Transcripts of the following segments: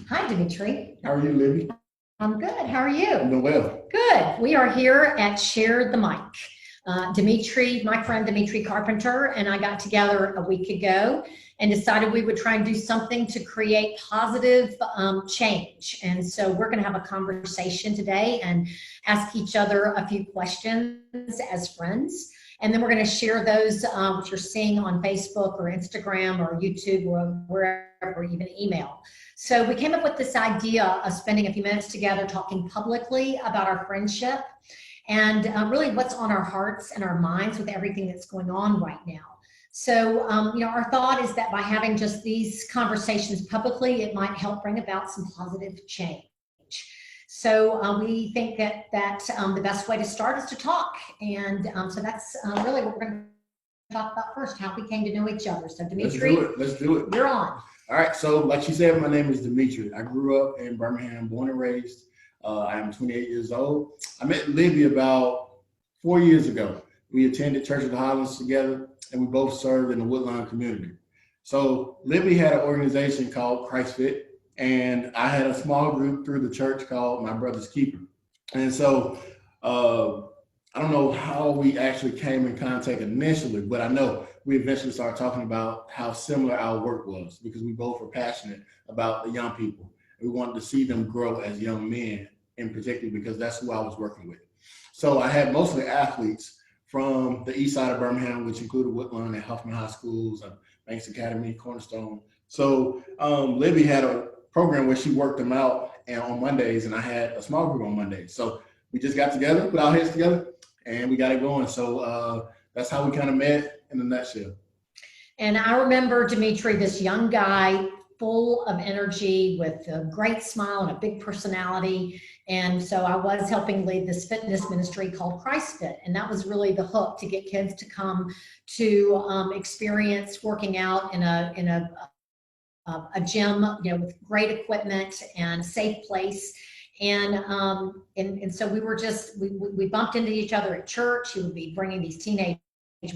Hi, Demitri. How are you, Libby? I'm good. How are you? I'm doing well. Good. We are here at Share the Mic. Demitri, my friend Demitri Carpenter, and I got together a week ago and decided we would try and do something to create positive change. And so we're going to have a conversation today and ask each other a few questions as friends. And then we're going to share those which you're seeing on Facebook or Instagram or YouTube or wherever, or even email. So we came up with this idea of spending a few minutes together talking publicly about our friendship and really what's on our hearts and our minds with everything that's going on right now. So, our thought is that by having just these conversations publicly, it might help bring about some positive change. So we think that the best way to start is to talk. And so that's really what we're going to talk about first, how we came to know each other. So Demitri, let's do it. You're on. All right, so like she said, my name is Demitri. I grew up in Birmingham, born and raised. I am 28 years old. I met Libby about 4 years ago. We attended Church of the Highlands together, and we both served in the Woodlawn community. So Libby had an organization called Christ Fit, and I had a small group through the church called My Brother's Keeper. And so I don't know how we actually came in contact initially, but I know we eventually started talking about how similar our work was because we both were passionate about the young people. We wanted to see them grow as young men in particular because that's who I was working with. So I had mostly athletes from the east side of Birmingham, which included Woodlawn and Huffman High Schools, Banks Academy, Cornerstone. So Libby had a program where she worked them out and on Mondays, and I had a small group on Mondays. So we just got together, put our heads together, and we got it going. So that's how we kind of met in a nutshell. And I remember Demitri, this young guy, full of energy with a great smile and a big personality. And so I was helping lead this fitness ministry called Christ Fit. And that was really the hook to get kids to come to experience working out in a gym, with great equipment and a safe place. And so we were we bumped into each other at church. He would be bringing these teenage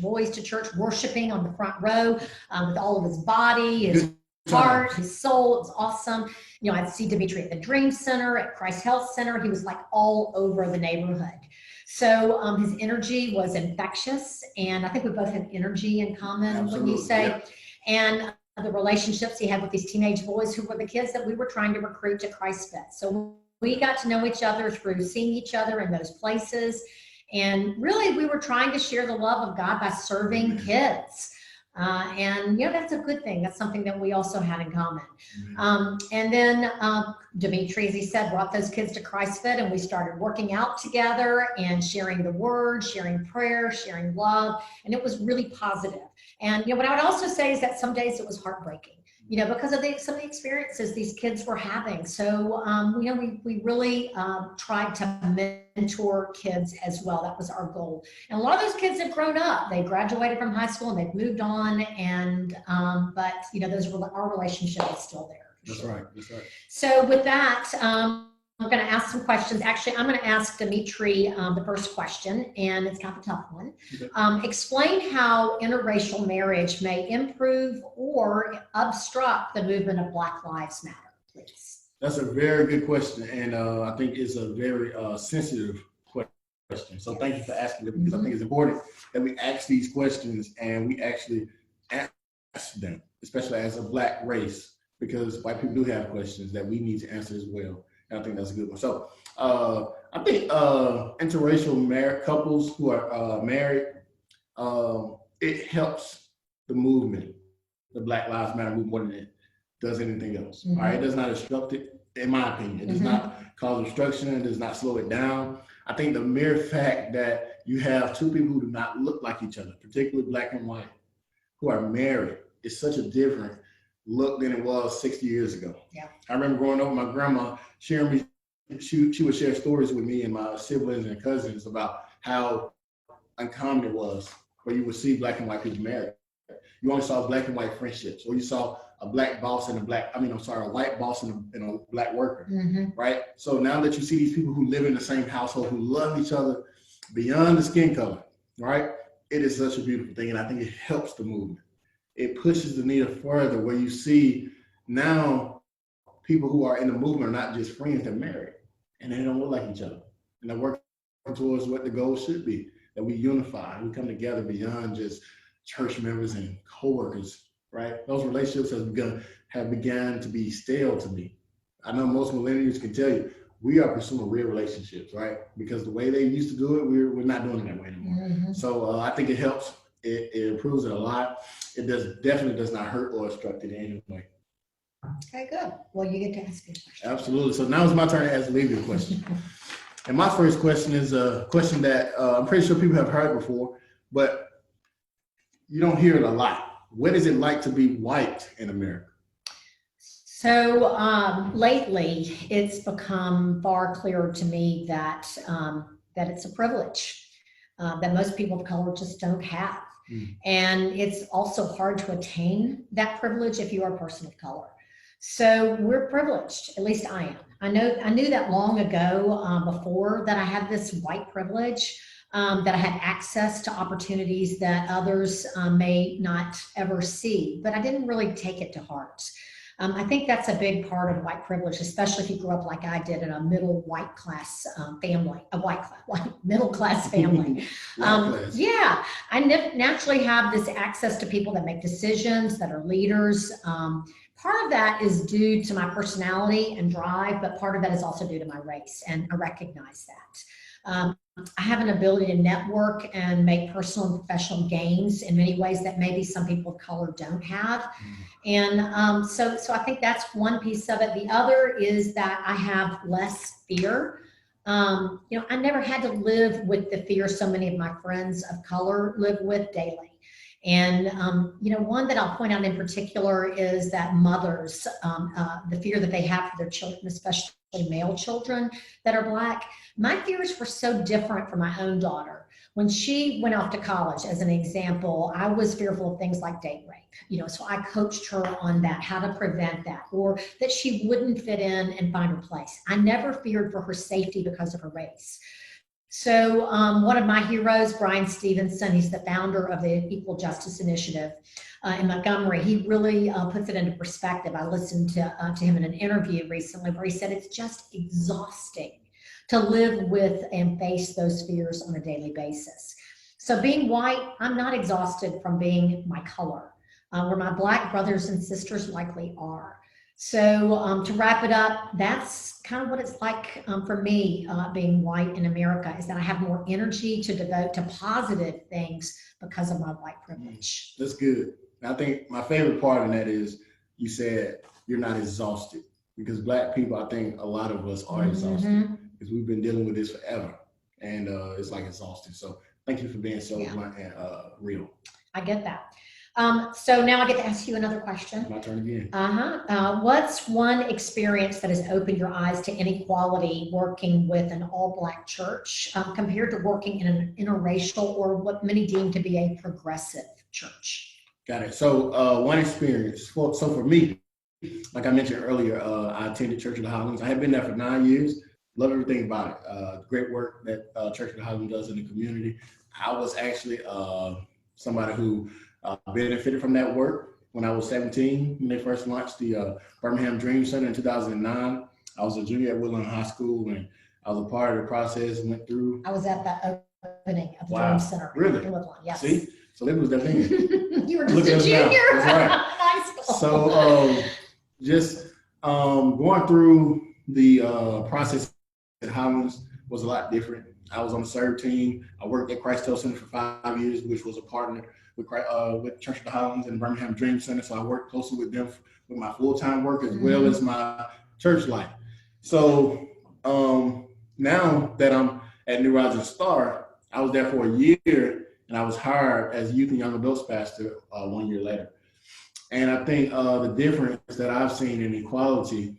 boys to church, worshiping on the front row with all of his body, his heart, his soul. It was awesome. I'd see Demitri at the Dream Center, at Christ Health Center. He was like all over the neighborhood. So his energy was infectious, and I think we both had energy in common. Absolutely, wouldn't you say? Yeah. And the relationships he had with these teenage boys who were the kids that we were trying to recruit to Christ Fit. So we got to know each other through seeing each other in those places. And really, we were trying to share the love of God by serving kids. And that's a good thing. That's something that we also had in common. And then Demitri, as he said, brought those kids to Christ Fit, and we started working out together and sharing the word, sharing prayer, sharing love. And it was really positive. And what I would also say is that some days it was heartbreaking, because of some of the experiences these kids were having. So, we really tried to mentor kids as well. That was our goal. And a lot of those kids have grown up. They graduated from high school and they've moved on. And but our relationship is still there. That's right. That's right. So with that, I'm going to ask some questions. Actually, I'm going to ask Demitri the first question, and it's kind of a tough one. Okay. Explain how interracial marriage may improve or obstruct the movement of Black Lives Matter, please. That's a very good question, and I think it's a very sensitive question. So thank you for asking it, because I think it's important that we ask these questions and we actually ask them, especially as a Black race, because white people do have questions that we need to answer as well. And I think that's a good one. So I think interracial couples who are married, it helps the movement, the Black Lives Matter movement, more than it does anything else. All right, it does not obstruct it, in my opinion. It does not cause obstruction. It does not slow it down. I think the mere fact that you have two people who do not look like each other, particularly Black and white, who are married, is such a different look than it was 60 years ago. Yeah. I remember growing up with my grandma sharing me, she would share stories with me and my siblings and cousins about how uncommon it was where you would see Black and white people married. You only saw Black and white friendships, or you saw a Black boss and a white boss and a Black worker, right? So now that you see these people who live in the same household, who love each other beyond the skin color, right? It is such a beautiful thing, and I think it helps the movement. It pushes the needle further, where you see now people who are in the movement are not just friends, they're married, and they don't look like each other. And they're working towards what the goal should be, that we unify, we come together beyond just church members and coworkers, right? Those relationships have begun to be stale to me. I know most millennials can tell you, we are pursuing real relationships, right? Because the way they used to do it, we're not doing it that way anymore. Mm-hmm. So I think it helps. It improves it a lot. It definitely does not hurt or obstruct it in any way. Okay, good. Well, you get to ask me a question. Absolutely. So now it's my turn to ask Olivia a question. And my first question is a question that I'm pretty sure people have heard before, but you don't hear it a lot. What is it like to be white in America? So lately, it's become far clearer to me that that it's a privilege that most people of color just don't have. And it's also hard to attain that privilege if you are a person of color. So we're privileged, at least I am. I knew that long ago before that I had this white privilege, that I had access to opportunities that others may not ever see, but I didn't really take it to heart. I think that's a big part of white privilege, especially if you grew up like I did in a middle white class family, middle class family. Yeah, I naturally have this access to people that make decisions, that are leaders. Part of that is due to my personality and drive, but part of that is also due to my race, and I recognize that. I have an ability to network and make personal and professional gains in many ways that maybe some people of color don't have. And so I think that's one piece of it. The other is that I have less fear. I never had to live with the fear so many of my friends of color live with daily. And, one that I'll point out in particular is that mothers, the fear that they have for their children, especially male children that are Black. My fears were so different for my own daughter. When she went off to college, as an example, I was fearful of things like date rape, so I coached her on that, how to prevent that, or that she wouldn't fit in and find her place. I never feared for her safety because of her race. So one of my heroes, Brian Stevenson, he's the founder of the Equal Justice Initiative in Montgomery. He really puts it into perspective. I listened to him in an interview recently where he said it's just exhausting to live with and face those fears on a daily basis. So being white, I'm not exhausted from being my color, where my Black brothers and sisters likely are. So to wrap it up, that's kind of what it's like for me being white in America, is that I have more energy to devote to positive things because of my white privilege. That's good. I think my favorite part of that is you said you're not exhausted, because Black people, I think a lot of us are exhausted because we've been dealing with this forever, and it's like exhausting. So thank you for being so blunt and real. I get that. So now I get to ask you another question. My turn again. What's one experience that has opened your eyes to inequality working with an all-Black church compared to working in an interracial or what many deem to be a progressive church? Got it. So one experience. So for me, like I mentioned earlier, I attended Church of the Highlands. I had been there for 9 years. Love everything about it. Great work that Church of the Highlands does in the community. I was actually somebody who benefited from that work when I was 17, when they first launched the Birmingham Dream Center in 2009. I was a junior at Woodland High School, and I was a part of the process and went through. I was at the opening of the Dream Center. Really? In Woodland, yes. See? So it was that thing. You were just a junior. That's right. High school. So just going through the process at Highlands was a lot different. I was on the serve team. I worked at Christ Health Center for 5 years, which was a partner with Church of the Highlands and Birmingham Dream Center. So I worked closely with them with my full-time work as well as my church life. So now that I'm at New Rising Star, I was there for a year, and I was hired as youth and young adults pastor 1 year later. And I think the difference that I've seen in equality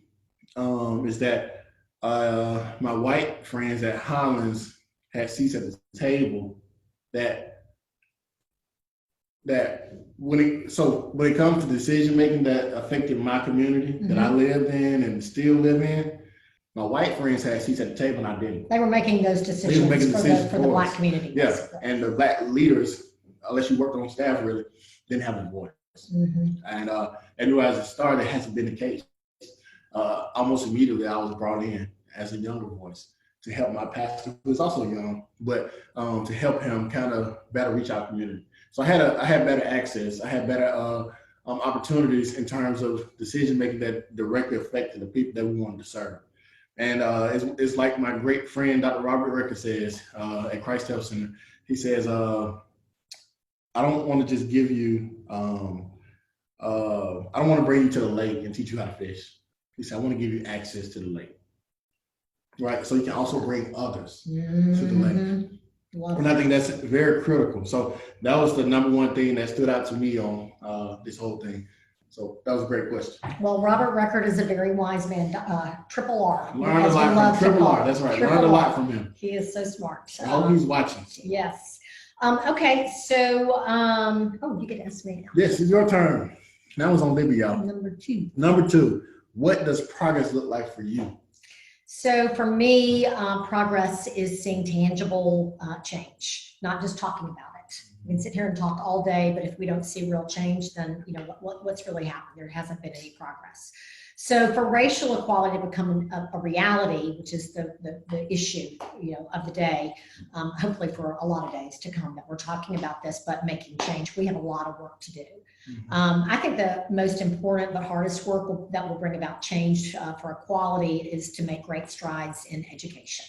is that my white friends at Highlands had seats at the table that when it comes to decision making that affected my community that I lived in and still live in, my white friends had seats at the table and I didn't. They were making those decisions for the Black community. Yeah, and the Black leaders, unless you worked on staff, really didn't have a voice. And at New Rising Star, that hasn't been the case. almost immediately I was brought in as a younger voice to help my pastor, who is also young, but to help him kind of better reach our community. So I had better access. I had better opportunities in terms of decision making that directly affected the people that we wanted to serve. And it's like my great friend, Dr. Robert Ricker says at Christ Health Center. He says, I don't want to just give you, I don't want to bring you to the lake and teach you how to fish. He said, I want to give you access to the lake. Right, so you can also bring others to the lake. And I think that's very critical. So that was the number one thing that stood out to me on this whole thing. So that was a great question. Well, Robert Record is a very wise man, triple R. Learned a lot from Triple R, that's right. Learned a lot from him. He is so smart. I hope he's watching. So. Yes. Okay, so, oh, you get to ask me now. Yes, it's your turn. That was on Libby, y'all. Number two. Number two, what does progress look like for you? So for me, progress is seeing tangible change, not just talking about it. We can sit here and talk all day, but if we don't see real change, then you know what's really happened. There hasn't been any progress. So for racial equality to become a reality, which is the issue, you know, of the day, hopefully for a lot of days to come that we're talking about this, but making change, we have a lot of work to do. I think the most important but hardest work that will bring about change for equality is to make great strides in education.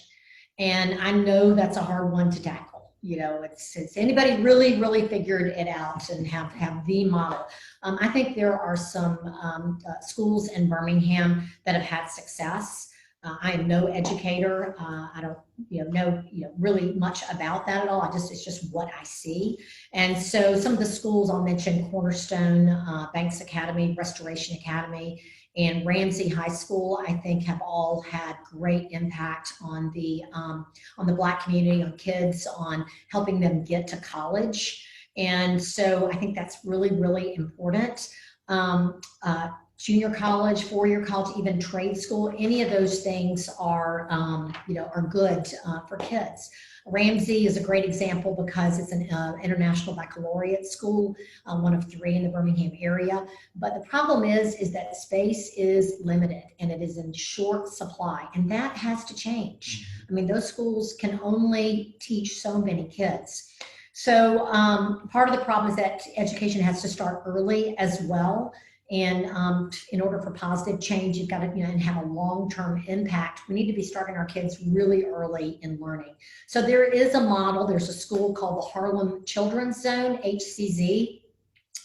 And I know that's a hard one to tackle. You know, it's anybody really figured it out and have the model. I think there are some schools in Birmingham that have had success. I am no educator. I don't, know really much about that at all. It's just what I see. And so some of the schools I'll mention: Cornerstone, Banks Academy, Restoration Academy, and Ramsey High School, I think have all had great impact on the Black community, on kids, on helping them get to college. And so I think that's really important. Junior college, four-year college, even trade school, any of those things are, are good for kids. Ramsey is a great example because it's an international baccalaureate school, one of 3 in the Birmingham area. But the problem is that space is limited and it is in short supply, and that has to change. I mean, those schools can only teach so many kids. So part of the problem is that education has to start early as well. And in order for positive change, you've got to and have a long-term impact. We need to be starting our kids really early in learning. So there is a model. There's a school called the Harlem Children's Zone, HCZ,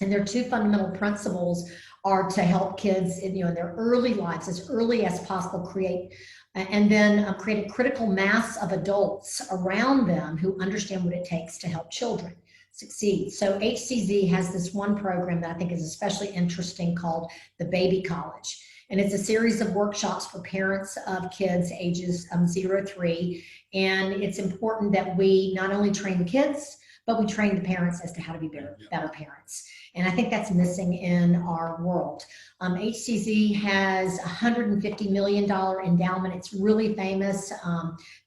and their 2 fundamental principles are to help kids in their early lives, as early as possible, create a critical mass of adults around them who understand what it takes to help children succeed. So HCZ has this one program that I think is especially interesting called the Baby College. And it's a series of workshops for parents of kids ages 0 to 3. And it's important that we not only train the kids, but we train the parents as to how to be better parents. And I think that's missing in our world. HCZ has $150 million endowment. It's really famous.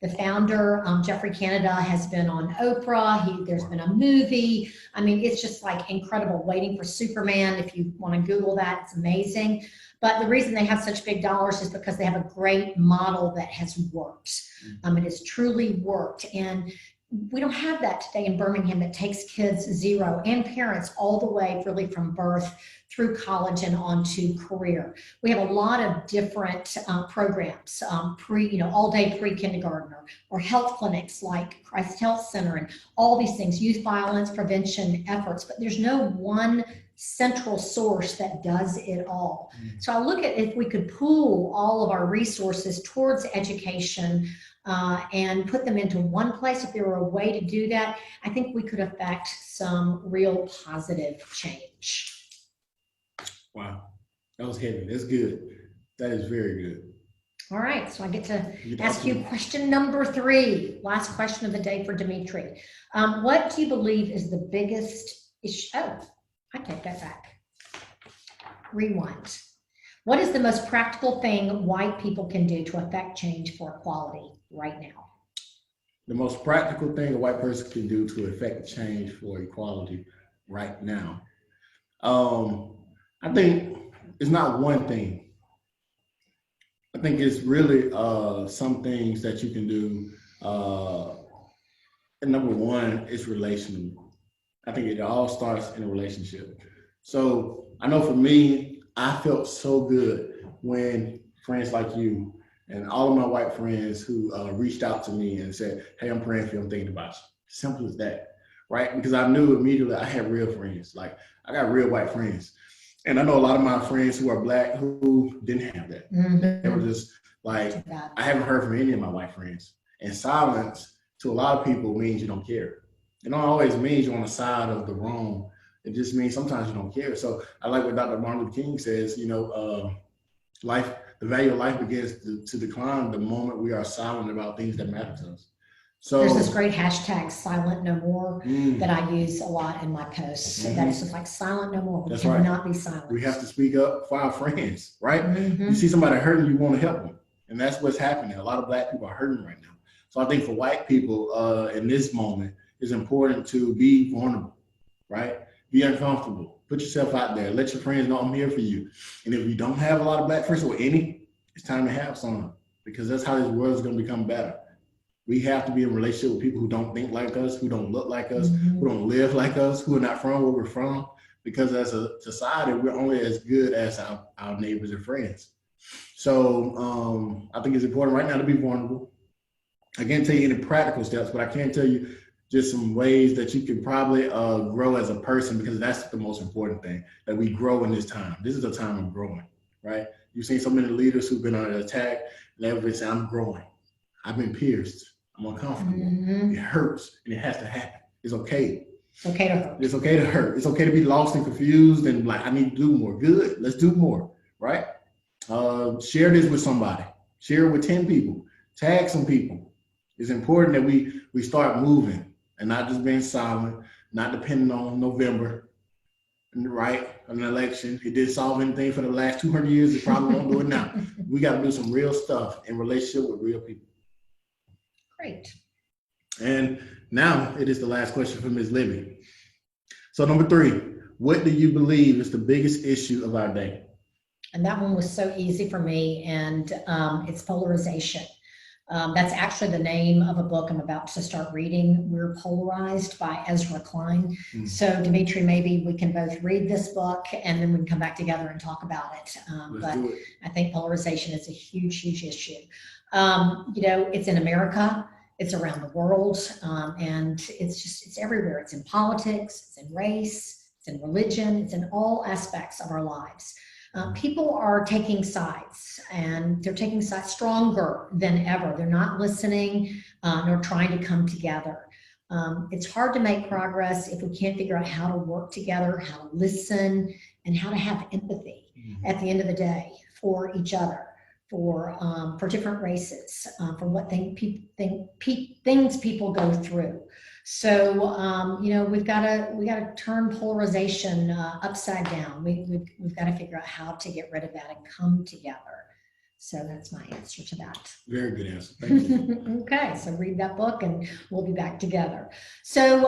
The founder, Jeffrey Canada, has been on Oprah. There's been a movie. I mean, it's just like incredible. Waiting for Superman. If you want to Google that, it's amazing. But the reason they have such big dollars is because they have a great model that has worked. It has truly worked. And we don't have that today in Birmingham that takes kids 0 and parents all the way really from birth through college and on to career. We have a lot of different programs, all day pre-kindergarten or health clinics like Christ Health Center and all these things, youth violence prevention efforts, but there's no one central source that does it all. So I look at if we could pool all of our resources towards education and put them into one place. If there were a way to do that, I think we could affect some real positive change. Wow, that was heavy. That's good. That is very good. All right, so I get to ask you question number 3, last question of the day for Demitri. What do you believe is the biggest issue? Oh, I take that back. Rewind. What is the most practical thing white people can do to affect change for equality right now? The most practical thing a white person can do to affect change for equality right now. I think it's not one thing. think it's really some things that you can do. And number one is relational. I think it all starts in a relationship. So I know for me, I felt so good when friends like you and all of my white friends who reached out to me and said, "Hey, I'm praying for you. I'm thinking about you." Simple as that, right? Because I knew immediately I had real friends. Like I got real white friends, and I know a lot of my friends who are black who didn't have that. They were just like, I haven't heard from any of my white friends. And silence to a lot of people means you don't care. It don't always mean you're on the side of the wrong. It just means sometimes you don't care. So I like what Dr. Martin Luther King says, life, the value of life begins to decline the moment we are silent about things that matter to us. So there's this great hashtag silent no more that I use a lot in my posts. So that's just like silent no more. We cannot be silent. We have to speak up for our friends, right? You see somebody hurting, you want to help them. And that's what's happening. A lot of black people are hurting right now. So I think for white people in this moment, it's important to be vulnerable, right? Be uncomfortable. Put yourself out there. Let your friends know I'm here for you. And if you don't have a lot of black friends or any, it's time to have some, because that's how this world is going to become better. We have to be in a relationship with people who don't think like us, who don't look like us, who don't live like us, who are not from where we're from. Because as a society, we're only as good as our neighbors and friends. So I think it's important right now to be vulnerable. I can't tell you any practical steps, but I can tell you just some ways that you can probably grow as a person, because that's the most important thing, that we grow in this time. This is a time of growing, right? You've seen so many leaders who've been under attack, and everybody say, "I'm growing. I've been pierced. I'm uncomfortable. It hurts, and it has to happen. It's okay. It's okay to hurt. It's okay to hurt. It's okay to be lost and confused and like, I need to do more. Good. Let's do more, right? Share this with somebody. Share it with 10 people. Tag some people. It's important that we start moving and not just being silent, not depending on November, right? An election. It didn't solve anything for the last 200 years. It probably won't do it now. We got to do some real stuff in relationship with real people. Great. And now it is the last question for Ms. Libby. So number 3, what do you believe is the biggest issue of our day? And that one was so easy for me, and it's polarization. That's actually the name of a book I'm about to start reading, We're Polarized by Ezra Klein. So Demitri, maybe we can both read this book and then we can come back together and talk about it. But I think polarization is a huge, huge issue. It's in America, it's around the world, and it's everywhere. It's in politics, it's in race, it's in religion, it's in all aspects of our lives. People are taking sides, and they're taking sides stronger than ever. They're not listening nor trying to come together. It's hard to make progress if we can't figure out how to work together, how to listen, and how to have empathy at the end of the day for each other, for different races, for what things people go through. So we've got to turn polarization upside down. We've got to figure out how to get rid of that and come together. So that's my answer to that. Very good answer. Thank you. Okay, so read that book and we'll be back together. So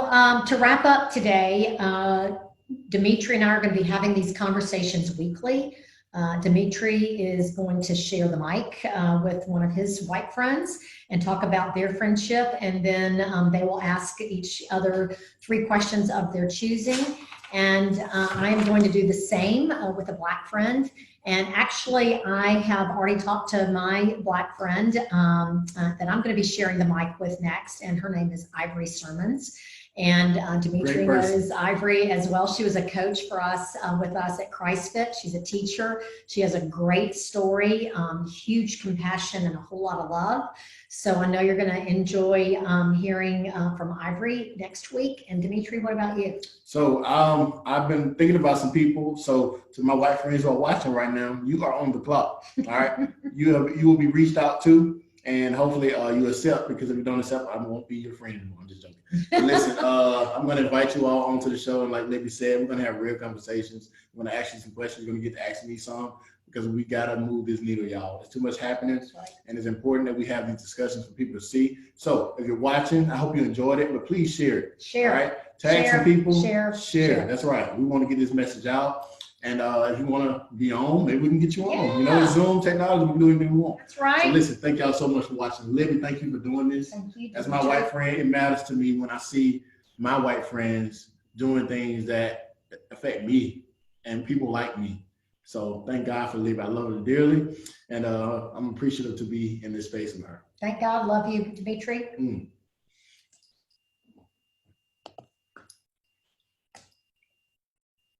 to wrap up today, Demitri and I are going to be having these conversations weekly. Demitri is going to share the mic with one of his white friends and talk about their friendship, and then they will ask each other 3 questions of their choosing. And I am going to do the same with a black friend. And actually, I have already talked to my black friend that I'm going to be sharing the mic with next, and her name is Ivory Sermons. And Demitri knows Ivory as well. She was a coach for us with us at ChristFit. She's a teacher. She has a great story, huge compassion, and a whole lot of love. So I know you're going to enjoy hearing from Ivory next week. And Demitri, what about you? So I've been thinking about some people. So to my white friends who are watching right now, you are on the clock. All right, you will be reached out to, and hopefully you accept. Because if you don't accept, I won't be your friend anymore. I'm just joking. But listen, I'm going to invite you all onto the show, and like Libby said, we're going to have real conversations. I'm going to ask you some questions. You're going to get to ask me some, because we got to move this needle, y'all. There's too much happening, and it's important that we have these discussions for people to see. So if you're watching, I hope you enjoyed it, but please share it. Share. All right? Tag some people. Share. That's right. We want to get this message out. And if you want to be on, maybe we can get you on. You know, Yeah. Zoom technology, we can do anything we want. That's right. So listen, thank y'all so much for watching. Libby, thank you for doing this. Thank you. As my white friend, it matters to me when I see my white friends doing things that affect me and people like me. So thank God for Libby. I love her dearly. And I'm appreciative to be in this space with her. Thank God. Love you, Demitri.